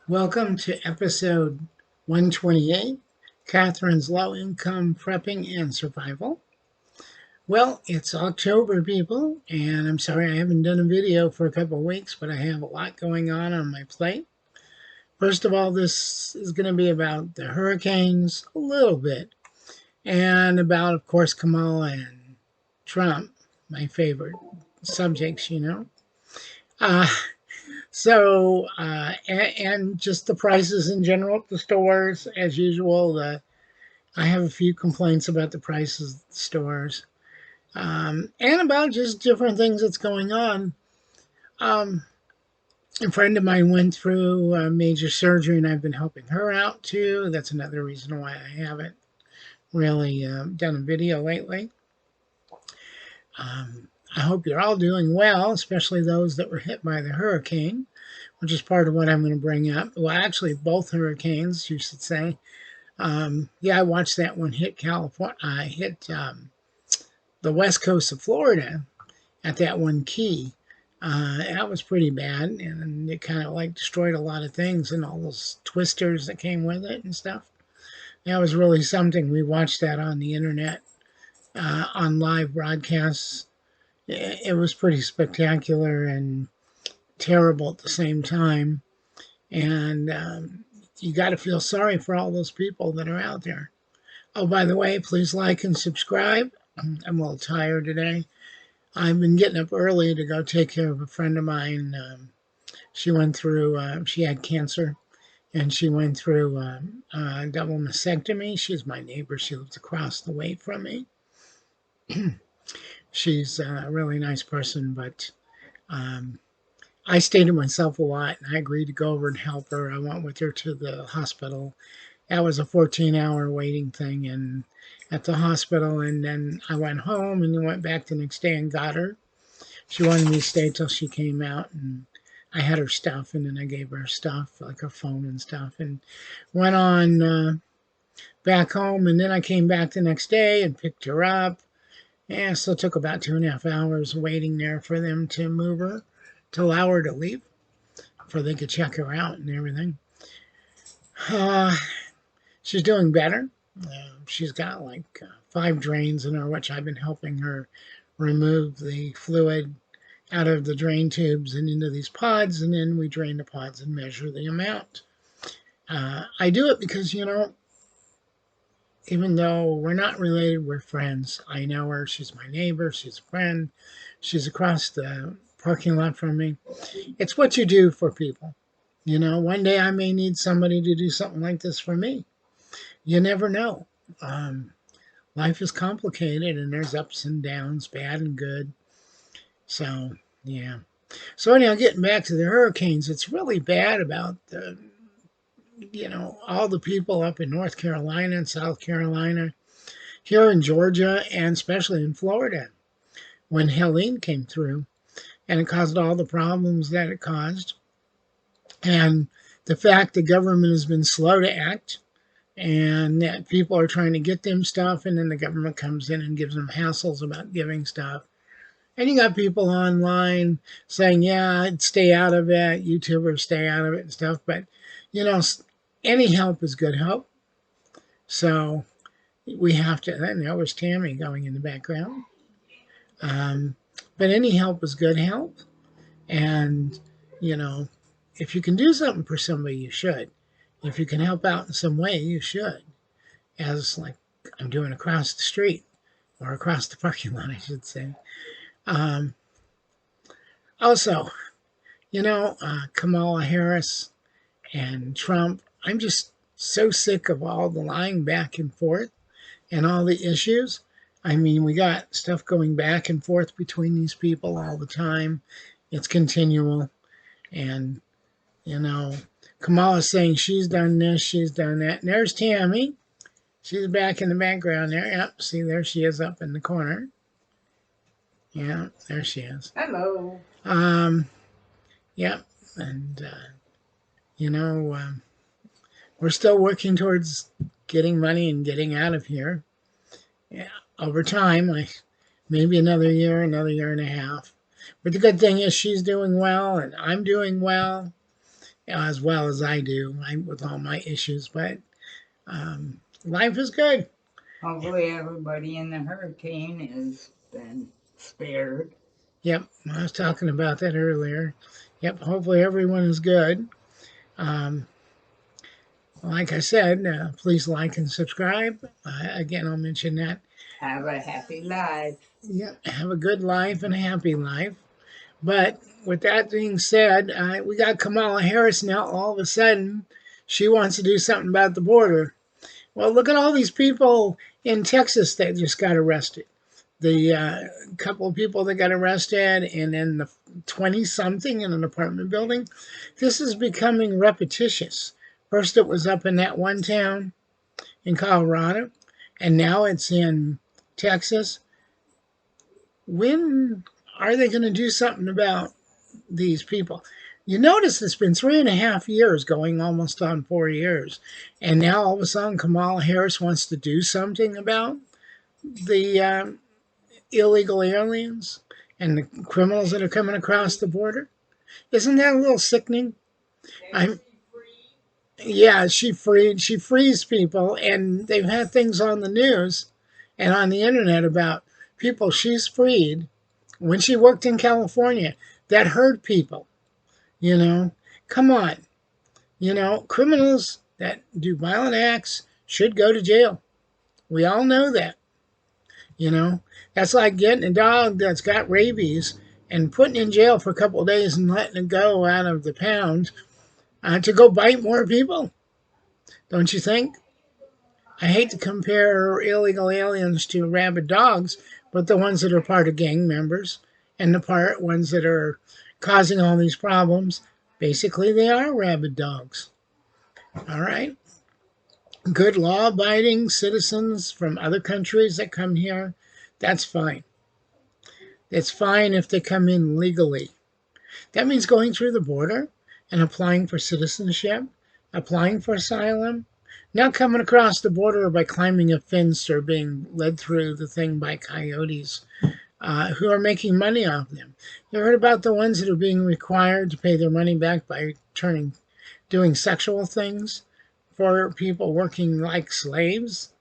Welcome to episode 128, Catherine's Low Income Prepping and Survival. Well, it's October, people, and I'm sorry I haven't done a video for a couple of weeks, but I have a lot going on my plate. First of all, this is going to be about the hurricanes a little bit, and about, of course, Kamala and Trump, my favorite subjects. Uh, and just the prices in general at the stores, as usual. I have a few complaints about the prices at the stores, and about just different things that's going on. Um, a friend of mine went through major surgery, and I've been helping her out too. That's another reason why I haven't really done a video lately. I hope you're all doing well, especially those that were hit by the hurricane, which is part of what I'm going to bring up. Well, actually, both hurricanes, you should say. Yeah, I watched that one hit California. I hit the west coast of Florida at that one key. That was pretty bad, and it kind of like destroyed a lot of things and all those twisters that came with it and stuff. That was really something. We watched that on the internet on live broadcasts. It was pretty spectacular and terrible at the same time. And you got to feel sorry for all those people that are out there. Oh, by the way, please like and subscribe. I'm a little tired today. I've been getting up early to go take care of a friend of mine. She went through, she had cancer, and she went through a double mastectomy. She's my neighbor. She lives across the way from me. She's a really nice person, but I stayed to myself a lot, and I agreed to go over and help her. I went with her to the hospital. That was a 14-hour waiting thing and at the hospital, and then I went home and then went back the next day and got her. She wanted me to stay till she came out, and I had her stuff, and then I gave her stuff, like her phone and stuff, and went on back home, and then I came back the next day and picked her up. Yeah, so it took about 2.5 hours waiting there for them to move her, to allow her to leave, before they could check her out and everything. She's doing better. She's got like 5 drains in her, which I've been helping her remove the fluid out of the drain tubes and into these pods, and then we drain the pods and measure the amount. I do it because, even though we're not related, we're friends. I know her. She's my neighbor. She's a friend. She's across the parking lot from me. It's what you do for people. One day I may need somebody to do something like this for me. You never know. Life is complicated, and there's ups and downs, bad and good. So, yeah. So anyhow, getting back to the hurricanes, it's really bad about all the people up in North Carolina and South Carolina, here in Georgia, and especially in Florida, when Helene came through, and it caused all the problems that it caused. And the fact the government has been slow to act, and that people are trying to get them stuff, and then the government comes in and gives them hassles about giving stuff. And you got people online saying, yeah, stay out of it, YouTubers stay out of it and stuff, but, any help is good help. So we have to, and there was Tammy going in the background. But any help is good help. And, if you can do something for somebody, you should. If you can help out in some way, you should. As like I'm doing across the street, or across the parking lot, I should say. Also, Kamala Harris and Trump, I'm just so sick of all the lying back and forth and all the issues. I mean, we got stuff going back and forth between these people all the time. It's continual. And, Kamala's saying she's done this, she's done that. And there's Tammy. She's back in the background there. Yep, see, there she is up in the corner. Yeah, there she is. Hello. Yep, and, we're still working towards getting money and getting out of here. Yeah, over time, maybe another year and a half. But the good thing is she's doing well, and I'm doing well. as well as I do with all my issues. But life is good. Hopefully everybody in the hurricane has been spared. Yep, I was talking about that earlier. Yep, hopefully everyone is good. Um, like I said, please like and subscribe. Again, I'll mention that. Have a happy life. Yep, have a good life and a happy life. But with that being said, we got Kamala Harris now. All of a sudden, she wants to do something about the border. Well, look at all these people in Texas that just got arrested. The couple of people that got arrested, and then the 20 something in an apartment building. This is becoming repetitious. First, it was up in that one town in Colorado, and now it's in Texas. When are they going to do something about these people? You notice it's been 3.5 years, going almost on 4 years, and now all of a sudden Kamala Harris wants to do something about the illegal aliens and the criminals that are coming across the border. Isn't that a little sickening? I'm Yeah, she frees people, and they've had things on the news and on the internet about people she's freed when she worked in California that hurt people. You know, come on. Criminals that do violent acts should go to jail. We all know that. You know, that's like getting a dog that's got rabies and putting it in jail for a couple of days and letting it go out of the pound to go bite more people. Don't you think? I hate to compare illegal aliens to rabid dogs, but the ones that are part of gang members and the ones that are causing all these problems, basically they are rabid dogs. All right? Good law abiding citizens from other countries that come here, that's fine. It's fine if they come in legally. That means going through the border and applying for citizenship, applying for asylum, not coming across the border by climbing a fence or being led through the thing by coyotes who are making money off them. You heard about the ones that are being required to pay their money back by doing sexual things for people working like slaves?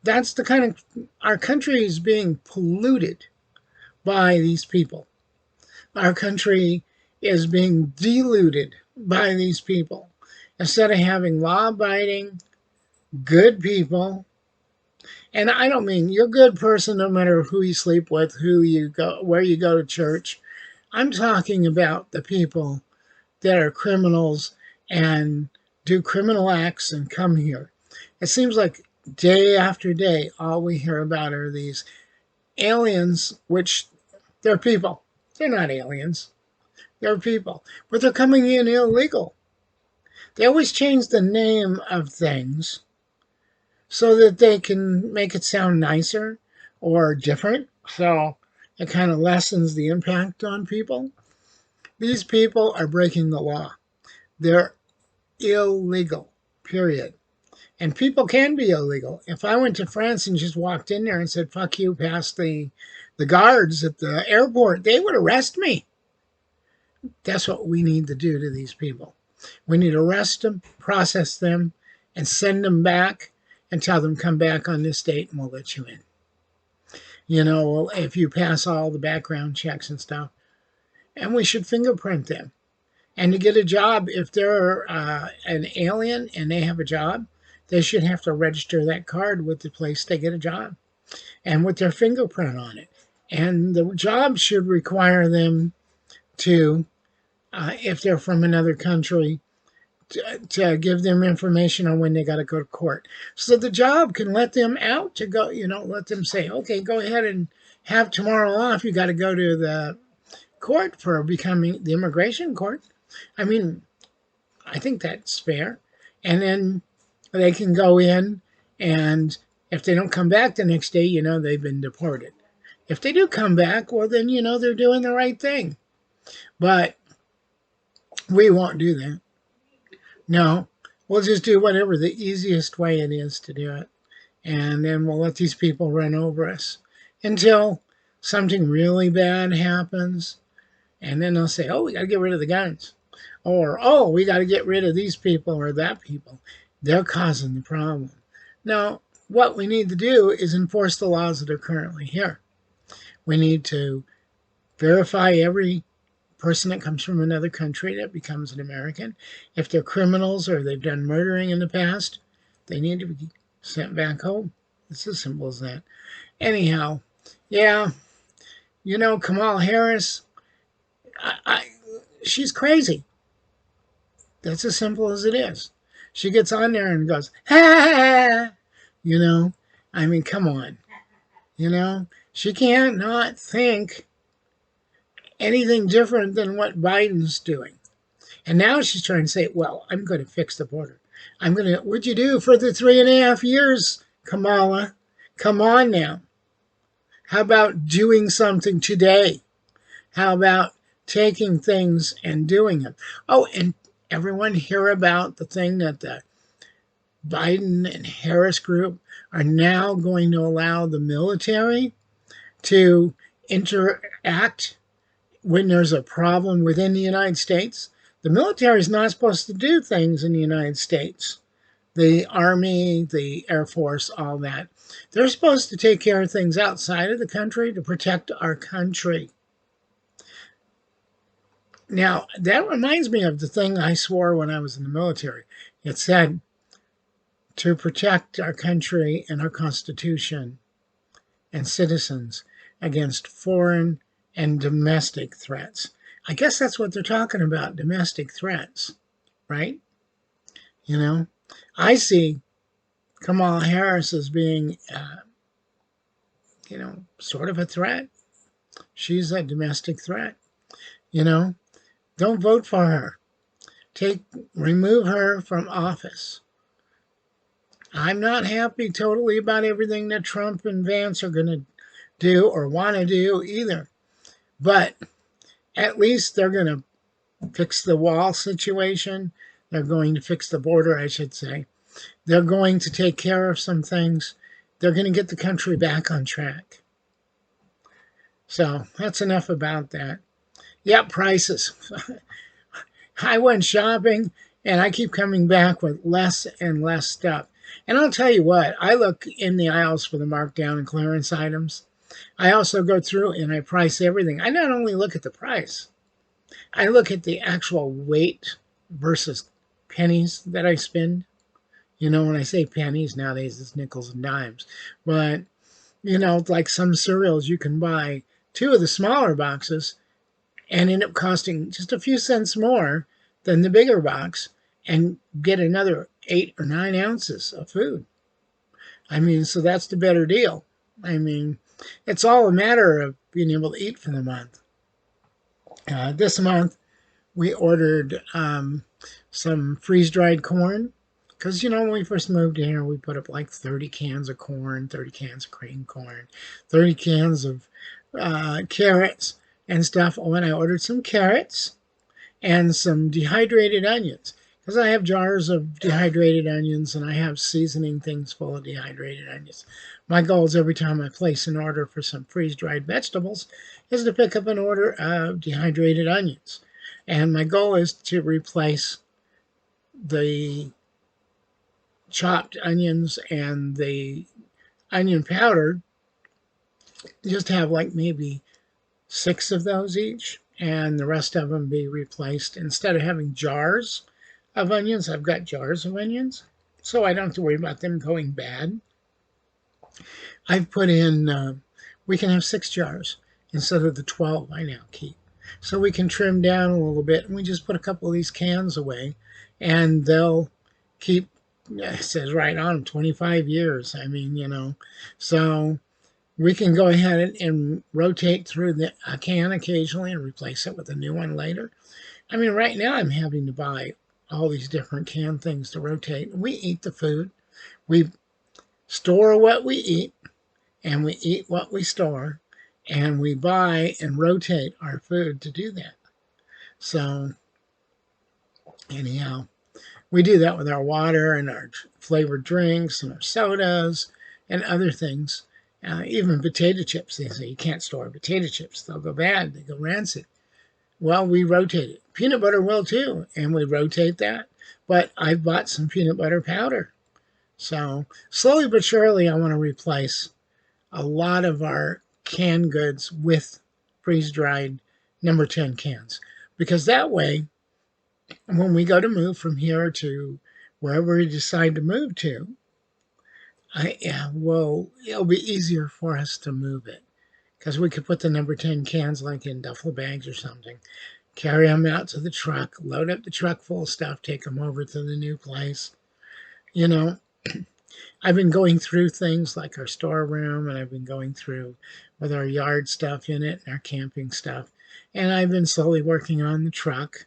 That's the kind of, our country is being polluted by these people. Our country is being diluted by these people. Instead of having law-abiding, good people, and I don't mean you're a good person no matter who you sleep with, who you go, where you go to church. I'm talking about the people that are criminals and do criminal acts and come here. It seems like day after day, all we hear about are these aliens, which they're people. They're not aliens. They're people. But they're coming in illegal. They always change the name of things so that they can make it sound nicer or different. So it kind of lessens the impact on people. These people are breaking the law. They're illegal, period. And people can be illegal. If I went to France and just walked in there and said, fuck you, past the guards at the airport, they would arrest me. That's what we need to do to these people. We need to arrest them, process them, and send them back and tell them come back on this date and we'll let you in. If you pass all the background checks and stuff. And we should fingerprint them. And to get a job, if they're an alien and they have a job, they should have to register that card with the place they get a job and with their fingerprint on it. And the job should require them to, if they're from another country, to give them information on when they got to go to court. So the job can let them out to go, let them say, okay, go ahead and have tomorrow off. You got to go to the court for becoming the immigration court. I mean, I think that's fair. And then they can go in, and if they don't come back the next day, they've been deported. If they do come back, well, then, they're doing the right thing. But we won't do that. No, we'll just do whatever the easiest way it is to do it. And then we'll let these people run over us until something really bad happens. And then they'll say, oh, we got to get rid of the guns. Or, oh, we got to get rid of these people or that people. They're causing the problem. Now, what we need to do is enforce the laws that are currently here. We need to verify every person that comes from another country that becomes an American. If they're criminals or they've done murdering in the past, they need to be sent back home. It's as simple as that. Anyhow, yeah, Kamala Harris, I, she's crazy. That's as simple as it is. She gets on there and goes, ha, you know, I mean, come on, she can't not think anything different than what Biden's doing. And now she's trying to say, well, I'm going to fix the border. What'd you do for the 3.5 years, Kamala? Come on now. How about doing something today? How about taking things and doing them? Oh, and everyone hear about the thing that the Biden and Harris group are now going to allow the military to interact when there's a problem within the United States. The military is not supposed to do things in the United States. The Army, the Air Force, all that. They're supposed to take care of things outside of the country to protect our country. Now, that reminds me of the thing I swore when I was in the military. It said to protect our country and our Constitution and citizens against foreign and domestic threats. I guess that's what they're talking about, domestic threats, right? I see Kamala Harris as being, sort of a threat. She's a domestic threat. Don't vote for her. Remove her from office. I'm not happy totally about everything that Trump and Vance are going to do or want to do either. But at least they're going to fix the wall situation. They're going to fix the border, I should say. They're going to take care of some things. They're going to get the country back on track. So that's enough about that. Yep, prices. I went shopping and I keep coming back with less and less stuff. And I'll tell you what, I look in the aisles for the markdown and clearance items. I also go through and I price everything. I not only look at the price, I look at the actual weight versus pennies that I spend. When I say pennies, nowadays it's nickels and dimes. But, like some cereals, you can buy 2 of the smaller boxes and end up costing just a few cents more than the bigger box and get another 8 or 9 ounces of food. So that's the better deal. It's all a matter of being able to eat for the month. This month, we ordered some freeze-dried corn. Because, when we first moved here, we put up like 30 cans of corn, 30 cans of cream corn, 30 cans of carrots and stuff. Oh, and I ordered some carrots and some dehydrated onions. Because I have jars of dehydrated onions and I have seasoning things full of dehydrated onions. My goal is every time I place an order for some freeze-dried vegetables is to pick up an order of dehydrated onions. And my goal is to replace the chopped onions and the onion powder, just have like maybe 6 of those each, and the rest of them be replaced. Instead of having jars of onions, I've got jars of onions, so I don't have to worry about them going bad. I've put in, we can have 6 jars instead of the 12 I now keep. So we can trim down a little bit, and we just put a couple of these cans away, and they'll keep, it says right on them, 25 years. So we can go ahead and rotate through a can occasionally and replace it with a new one later. Right now I'm having to buy all these different can things to rotate. We eat the food. We store what we eat, and we eat what we store, and we buy and rotate our food to do that. So anyhow, we do that with our water and our flavored drinks and our sodas and other things. Even potato chips, they say you can't store potato chips. They'll go bad. They go rancid. Well, we rotate it. Peanut butter will too, and we rotate that. But I've bought some peanut butter powder. So slowly but surely, I want to replace a lot of our canned goods with freeze dried number 10 cans. Because that way, when we go to move from here to wherever we decide to move to, it'll be easier for us to move it. Because we could put the number 10 cans like in duffel bags or something, carry them out to the truck, load up the truck full of stuff, take them over to the new place. You know, I've been going through things like our storeroom, and I've been going through with our yard stuff in it and our camping stuff. And I've been slowly working on the truck.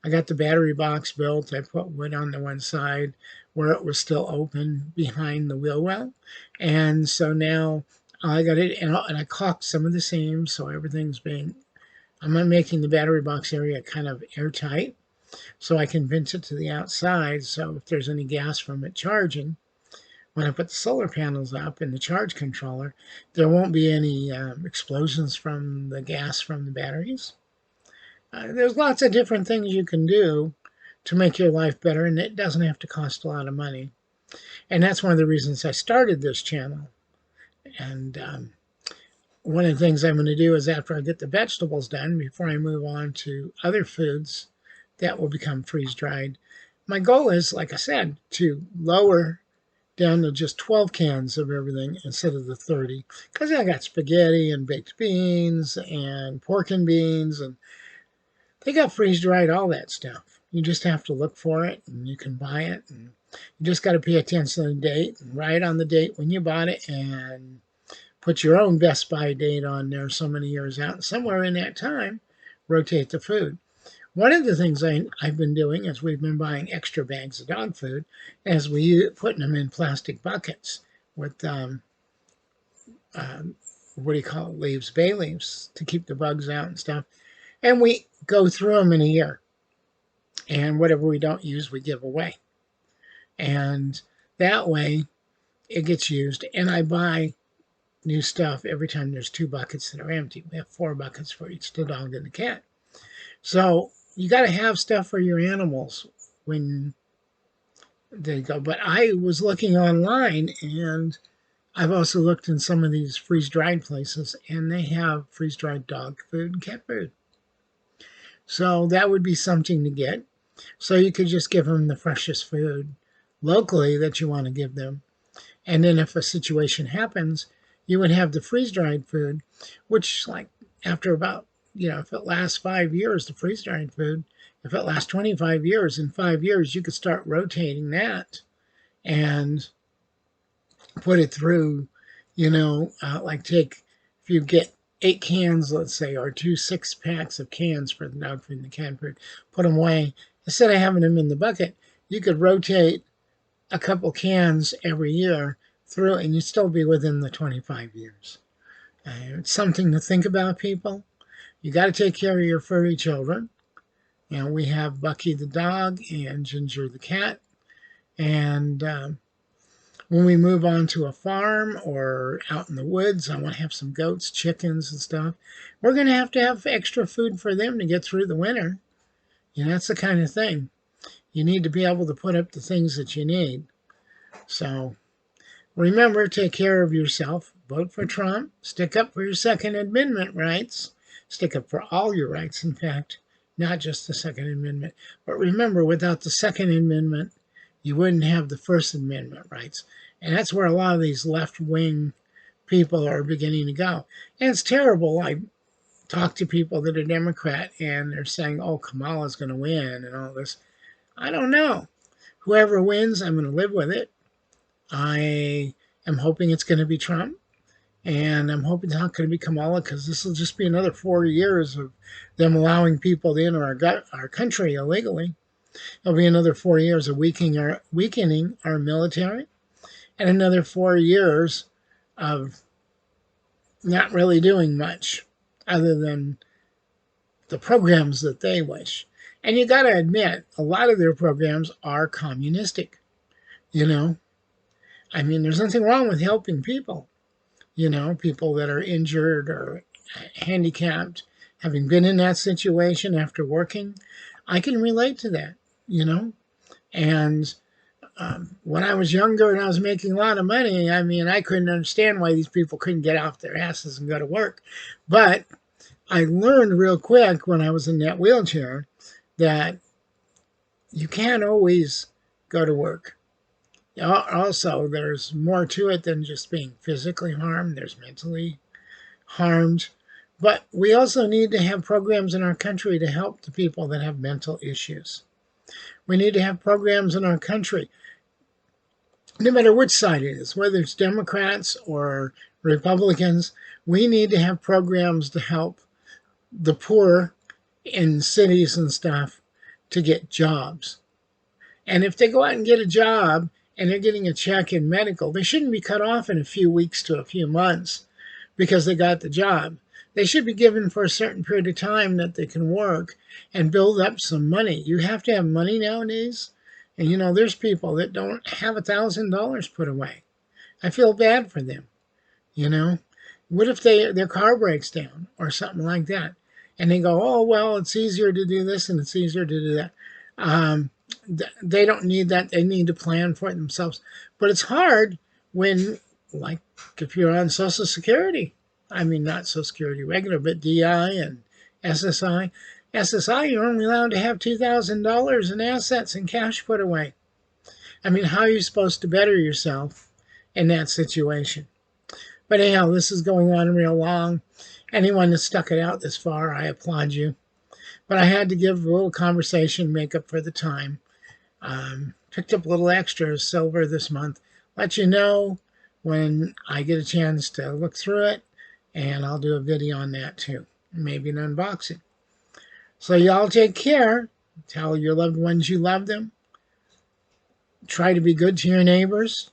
I got the battery box built. I put wood on the one side where it was still open behind the wheel well. And so now I got it, and I caulked some of the seams, so everything's being, I'm making the battery box area kind of airtight so I can vent it to the outside. So if there's any gas from it charging, when I put the solar panels up and the charge controller, there won't be any explosions from the gas from the batteries. There's lots of different things you can do to make your life better, and it doesn't have to cost a lot of money. And that's one of the reasons I started this channel. And one of the things I'm going to do is after I get the vegetables done, before I move on to other foods that will become freeze dried, my goal is, like I said, to lower down to just 12 cans of everything instead of the 30. Because I got spaghetti and baked beans and pork and beans, and they got freeze dried, all that stuff. You just have to look for it, and you can buy it. And you just got to pay attention to the date and write on the date when you bought it, and put your own Best By date on there so many years out. And somewhere in that time, rotate the food. One of the things I've been doing is we've been buying extra bags of dog food as we putting them in plastic buckets with what do you call it, leaves, bay leaves, to keep the bugs out and stuff. And we go through them in a year. And whatever we don't use, we give away. And that way, it gets used. And I buy new stuff every time there's 2 buckets that are empty. We have 4 buckets for each, the dog and the cat. So you got to have stuff for your animals when they go. But I was looking online, and I've also looked in some of these freeze-dried places, and they have freeze-dried dog food and cat food. So that would be something to get. So you could just give them the freshest food locally that you want to give them. And then if a situation happens, you would have the freeze-dried food, which, like, after about, if it lasts 5 years, the freeze-dried food, if it lasts 25 years, in 5 years, you could start rotating that and put it through, like if you get 8 cans, let's say, or 2 6-packs of cans for the dog food and the cat food, put them away. Instead of having them in the bucket, you could rotate a couple cans every year through, and you'd still be within the 25 years. It's something to think about, people. You got to take care of your furry children. We have Bucky the dog and Ginger the cat. And when we move on to a farm or out in the woods, I want to have some goats, chickens, and stuff. We're going to have extra food for them to get through the winter. That's the kind of thing. You need to be able to put up the things that you need. So remember, take care of yourself. Vote for Trump. Stick up for your Second Amendment rights. Stick up for all your rights, in fact, not just the Second Amendment. But remember, without the Second Amendment, you wouldn't have the First Amendment rights. And that's where a lot of these left-wing people are beginning to go. And it's terrible. I talk to people that are Democrat, and they're saying, oh, Kamala's going to win and all this. I don't know. Whoever wins, I'm going to live with it. I am hoping it's going to be Trump, and I'm hoping it's not going to be Kamala, because this will just be another 4 years of them allowing people to enter our country illegally. It'll be another 4 years of weakening our military, and another 4 years of not really doing much other than the programs that they wish. And you got to admit, a lot of their programs are communistic. I mean, there's nothing wrong with helping people. People that are injured or handicapped, Having been in that situation after working, I can relate to that, you know? And when I was younger and I was making a lot of money, I mean, I couldn't understand why these people couldn't get off their asses and go to work. But I learned real quick when I was in that wheelchair that you can't always go to work. Also, there's more to it than just being physically harmed, there's mentally harmed. But we also need to have programs in our country to help the people that have mental issues. We need to have programs in our country, no matter which side it is, whether it's Democrats or Republicans. We need to have programs to help the poor in cities and stuff to get jobs. And if they go out and get a job and they're getting a check in medical, they shouldn't be cut off in a few weeks to a few months because they got the job. They should be given for a certain period of time that they can work and build up some money. You have to have money nowadays. And you know, there's people that don't have $1,000 put away. I feel bad for them, you know. What if their car breaks down or something like that? And they go, oh, well, it's easier to do this and it's easier to do that. They don't need that. They need to plan for it themselves. But it's hard when, like, if you're on Social Security, I mean, not Social Security regular, but DI and SSI. SSI, you're only allowed to have $2,000 in assets and cash put away. I mean, how are you supposed to better yourself in that situation? But anyhow, this is going on real long. Anyone that stuck it out this far, I applaud you. But I had to give a little conversation, make up for the time. Picked up a little extra silver this month. Let you know when I get a chance to look through it, and I'll do a video on that too. Maybe an unboxing. So y'all take care. Tell your loved ones you love them. Try to be good to your neighbors,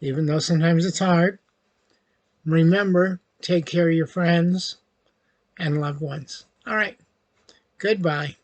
even though sometimes it's hard. Remember, take care of your friends and loved ones. All right. Goodbye.